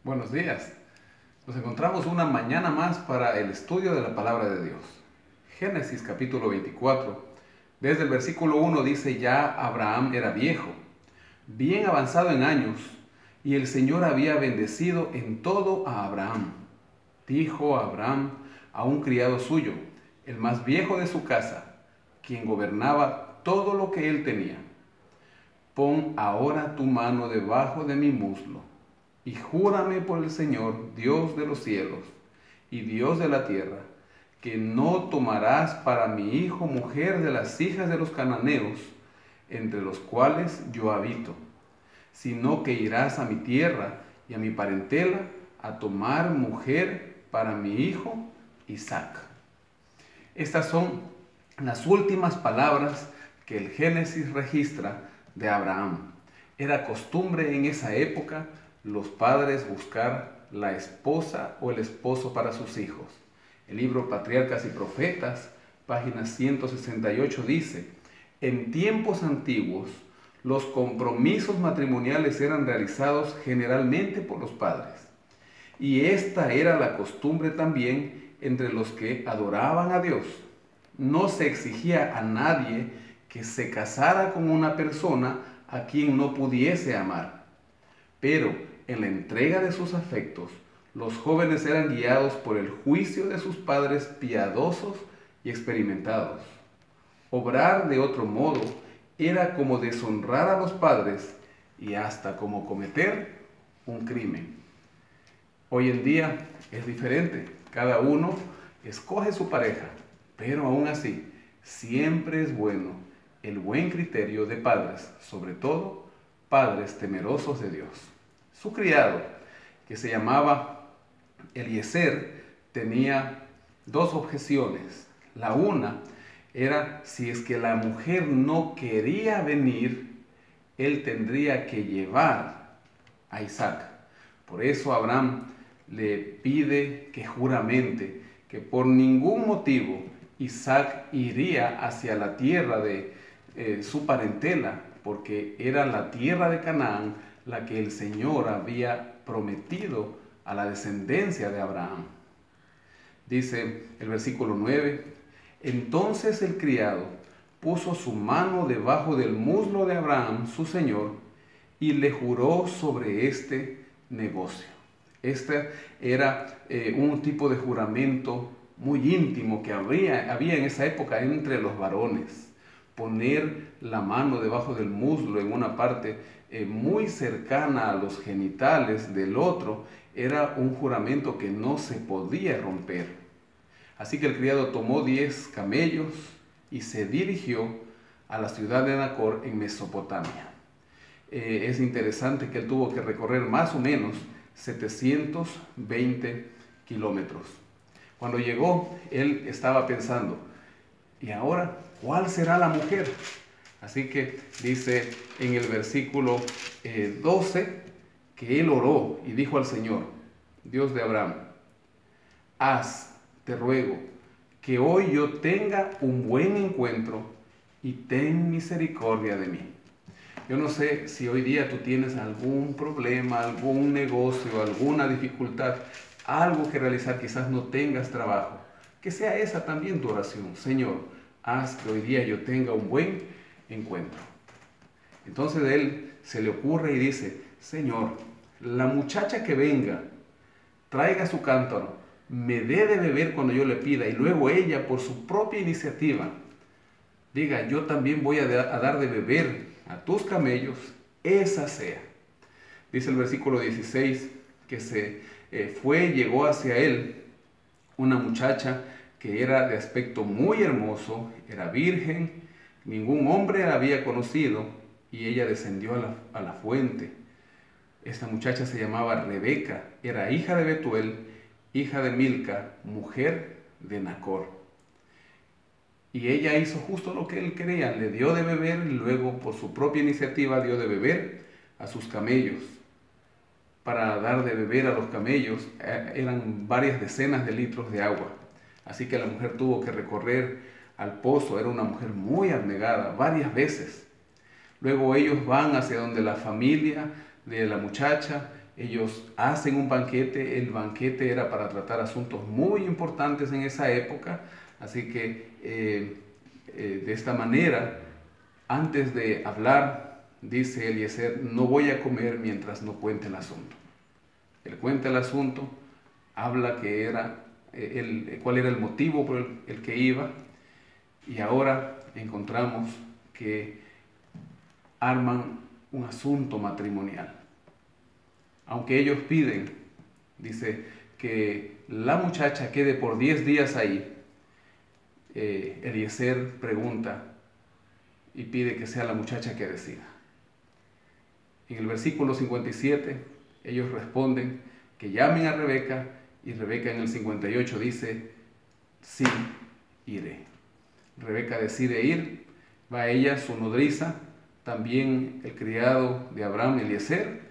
Buenos días. Nos encontramos una mañana más para el estudio de la palabra de Dios. Génesis capítulo 24. Desde el versículo 1 dice: ya Abraham era viejo, bien avanzado en años, y el Señor había bendecido en todo a Abraham. Dijo Abraham a un criado suyo, el más viejo de su casa, quien gobernaba todo lo que él tenía: pon ahora tu mano debajo de mi muslo, y júrame por el Señor, Dios de los cielos y Dios de la tierra, que no tomarás para mi hijo mujer de las hijas de los cananeos, entre los cuales yo habito, sino que irás a mi tierra y a mi parentela a tomar mujer para mi hijo Isaac. Estas son las últimas palabras que el Génesis registra de Abraham. Era costumbre en esa época los padres buscar la esposa o el esposo para sus hijos. El libro Patriarcas y Profetas, página 168, dice: en tiempos antiguos, los compromisos matrimoniales eran realizados generalmente por los padres. Y esta era la costumbre también entre los que adoraban a Dios. No se exigía a nadie que se casara con una persona a quien no pudiese amar. Pero en la entrega de sus afectos, los jóvenes eran guiados por el juicio de sus padres piadosos y experimentados. Obrar de otro modo era como deshonrar a los padres y hasta como cometer un crimen. Hoy en día es diferente. Cada uno escoge su pareja, pero aún así siempre es bueno el buen criterio de padres, sobre todo padres temerosos de Dios. Su criado, que se llamaba Eliezer, tenía dos objeciones. La una era: si es que la mujer no quería venir, él tendría que llevar a Isaac. Por eso Abraham le pide que juramente que por ningún motivo Isaac iría hacia la tierra de su parentela, porque era la tierra de Canaán la que el Señor había prometido a la descendencia de Abraham. Dice el versículo 9: entonces el criado puso su mano debajo del muslo de Abraham, su señor, y le juró sobre este negocio. Este era un tipo de juramento muy íntimo que había en esa época entre los varones. Poner la mano debajo del muslo en una parte muy cercana a los genitales del otro era un juramento que no se podía romper. Así que el criado tomó 10 camellos y se dirigió a la ciudad de Nacor en Mesopotamia. Es interesante que él tuvo que recorrer más o menos 720 kilómetros. Cuando llegó, él estaba pensando: ¿y ahora cuál será la mujer? Así que dice en el versículo 12 que él oró y dijo al Señor, Dios de Abraham: haz, te ruego, que hoy yo tenga un buen encuentro y ten misericordia de mí. Yo no sé si hoy día tú tienes algún problema, algún negocio, alguna dificultad, algo que realizar, quizás no tengas trabajo. Que sea esa también tu oración: Señor, haz que hoy día yo tenga un buen encuentro. Entonces él se le ocurre y dice: Señor, la muchacha que venga, traiga su cántaro, me dé de beber cuando yo le pida, y luego ella, por su propia iniciativa, diga: yo también voy a dar de beber a tus camellos, esa sea. Dice el versículo 16 que llegó hacia él una muchacha que era de aspecto muy hermoso, era virgen, ningún hombre la había conocido, y ella descendió a la fuente. Esta muchacha se llamaba Rebeca, era hija de Betuel, hija de Milca, mujer de Nacor. Y ella hizo justo lo que él quería, le dio de beber, y luego por su propia iniciativa dio de beber a sus camellos. Para dar de beber a los camellos eran varias decenas de litros de agua. Así que la mujer tuvo que recorrer al pozo, era una mujer muy abnegada, varias veces. Luego ellos van hacia donde la familia de la muchacha ellos hacen un banquete. El banquete era para tratar asuntos muy importantes en esa época, así que de esta manera, antes de hablar, dice Eliezer: no voy a comer mientras no cuente el asunto. Él cuenta el asunto, habla que era, cuál era el motivo por el que iba, y ahora encontramos que arman un asunto matrimonial. Aunque ellos piden, dice, que la muchacha quede por 10 días ahí, Eliezer pregunta y pide que sea la muchacha que decida. En el versículo 57, ellos responden que llamen a Rebeca, y Rebeca en el 58 dice: sí, iré. Rebeca decide ir, va ella, su nodriza, también el criado de Abraham, Eliezer,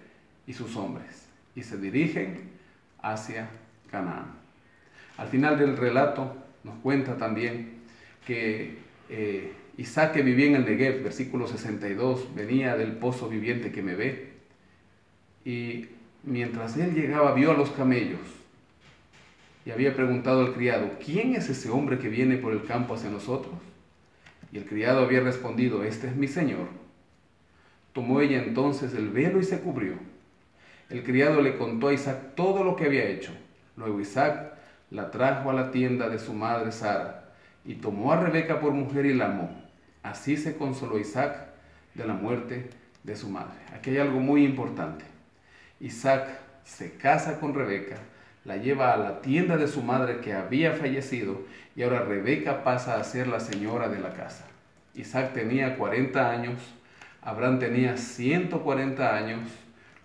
y sus hombres, y se dirigen hacia Canaán. Al final del relato nos cuenta también que Isaac, que vivía en el Negev, versículo 62, venía del pozo viviente que me ve, y mientras él llegaba vio a los camellos y había preguntado al criado: ¿quién es ese hombre que viene por el campo hacia nosotros? Y el criado había respondido: este es mi señor. Tomó ella entonces el velo y se cubrió. El criado le contó a Isaac todo lo que había hecho. Luego Isaac la trajo a la tienda de su madre Sara, y tomó a Rebeca por mujer y la amó. Así se consoló Isaac de la muerte de su madre. Aquí hay algo muy importante. Isaac se casa con Rebeca, la lleva a la tienda de su madre que había fallecido, y ahora Rebeca pasa a ser la señora de la casa. Isaac tenía 40 años, Abraham tenía 140 años,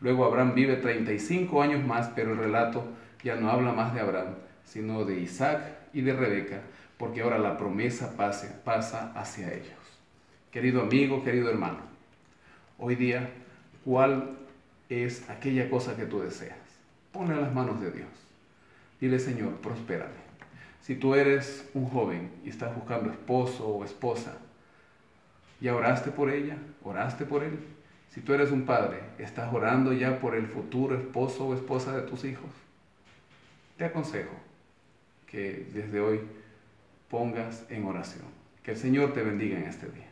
luego Abraham vive 35 años más, pero el relato ya no habla más de Abraham, sino de Isaac y de Rebeca, porque ahora la promesa pasa hacia ellos. Querido amigo, querido hermano, hoy día, ¿cuál es aquella cosa que tú deseas? Ponle en las manos de Dios. Dile: Señor, prospérame. Si tú eres un joven y estás buscando esposo o esposa, ¿ya oraste por ella? ¿Oraste por él? Si tú eres un padre, ¿estás orando ya por el futuro esposo o esposa de tus hijos? Te aconsejo que desde hoy pongas en oración. Que el Señor te bendiga en este día.